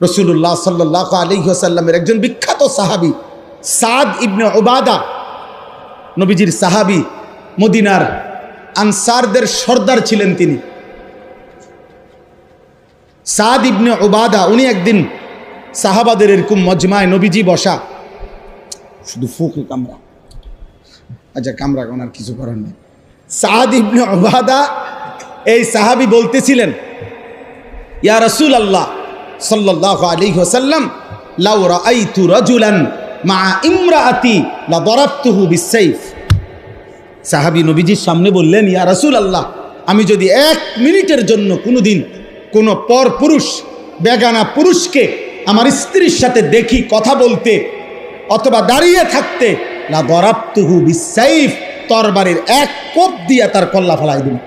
রাসূলুল্লাহ সাল্লাল্লাহু আলাইহি ওয়াসাল্লামের একজন বিখ্যাত সাহাবী সাদ ইবনে উবাদা, নবীজির সাহাবী, মদিনার আনসারদের সর্দার ছিলেন তিনি। সাদ ইবনে উবাদা উনি একদিন সাহাবাদের এরকম মজমায়, নবীজি বসা, শুধু ফুকে কামরা, আচ্ছা কামরা কোনার কিছু করার নেই। সাদ ইবনে উবাদা এই সাহাবী বলতেছিলেন, ইয়া রাসূলুল্লাহ সাল্লাল্লাহু আলাইহি ওয়াসাল্লাম, লাউ রাআইতু রাজুলান মা ইমরাআতি লা দারাবতুহু বিসসাইফ। সাহাবী নবীজির সামনে বললেন, ইয়া রাসূলুল্লাহ, আমি যদি 1 মিনিটের জন্য কোনোদিন কোনো পর পুরুষ, বেগানা পুরুষকে আমার স্ত্রীর সাথে দেখি কথা বলতে অথবা দাঁড়িয়ে থাকতে, লা দারাবতুহু বিসসাইফ, তরবারির 1 কোপ দিয়া তার কল্লা ফেলাই দিন।